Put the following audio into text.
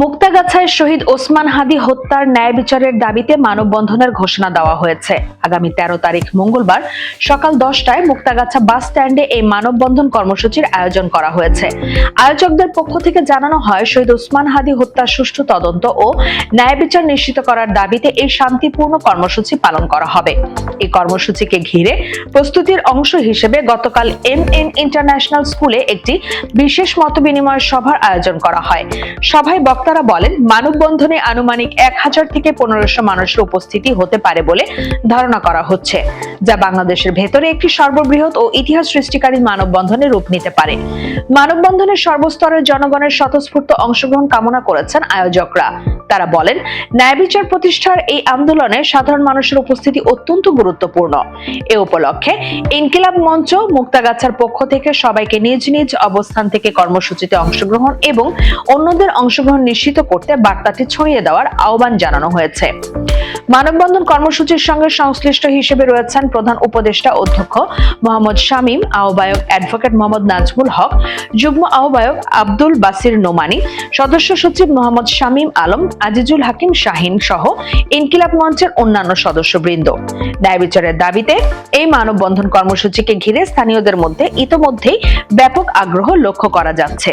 মুক্তাগাছায় শহীদ ওসমান হাদী হত্যার ন্যায় বিচারের দাবিতে মানববন্ধনের ঘোষণা দেওয়া হয়েছে। আগামী 13 তারিখ মঙ্গলবার সকাল 10টায় মুক্তাগাছা বাস স্ট্যান্ডে এই মানববন্ধন কর্মসূচির আয়োজন করা হয়েছে। আয়োজকদের পক্ষ থেকে জানানো হয়, শহীদ ওসমান হাদী হত্যার সুষ্ঠু তদন্ত ও ন্যায় বিচার নিশ্চিত করার দাবিতে এই শান্তিপূর্ণ কর্মসূচি পালন করা হবে। এই কর্মসূচিকে ঘিরে প্রস্তুতির অংশ হিসেবে গতকাল এমএন ইন্টারন্যাশনাল স্কুলে একটি বিশেষ মতবিনিময় সভার আয়োজন করা হয়। সভায় বক্তারা বলেন, মানববন্ধনে আনুমানিক 1000 থেকে 1500 মানুষের উপস্থিতি হতে পারে বলে ধারণা করা হচ্ছে, যা বাংলাদেশের ভেতরে একটি সর্ববৃহৎ ও ইতিহাস সৃষ্টিকারী মানববন্ধনের রূপ নিতে পারে। মানববন্ধনের সর্বস্তরের জনগণের স্বতঃস্ফূর্ত অংশগ্রহণ কামনা করেছেন আয়োজকরা। তারা বলেন, ন্যায় বিচার প্রতিষ্ঠার এই আন্দোলনে সাধারণ মানুষের উপস্থিতি অত্যন্ত গুরুত্বপূর্ণ। এ উপলক্ষে ইনকিলাব মঞ্চ মুক্তাগাছার পক্ষ থেকে সবাইকে নিজ নিজ অবস্থান থেকে কর্মসূচিতে অংশগ্রহণ এবং অন্যদের অংশগ্রহণ নিশ্চিত করতে বার্তাটি ছড়িয়ে দেওয়ার আহ্বান জানানো হয়েছে। মানববন্ধন কর্মসূচির সঙ্গে সংশ্লিষ্ট হিসেবে রয়েছেন প্রধান উপদেষ্টা অধ্যক্ষ মোহাম্মদ শামীম, আহ্বায়ক অ্যাডভোকেট মোহাম্মদ নাজমুল হক, যুগ্ম আহ্বায়ক আব্দুল বাসির নোমানী, সদস্য সচিব মোহাম্মদ শামীম আলম, আজিজুল হাকিম শাহিন সহ ইনকিলাব মঞ্চের অন্যান্য সদস্যবৃন্দ। ন্যায় বিচারের দাবিতে এই মানববন্ধন কর্মসূচিকে ঘিরে স্থানীয়দের মধ্যে ইতোমধ্যেই ব্যাপক আগ্রহ লক্ষ্য করা যাচ্ছে।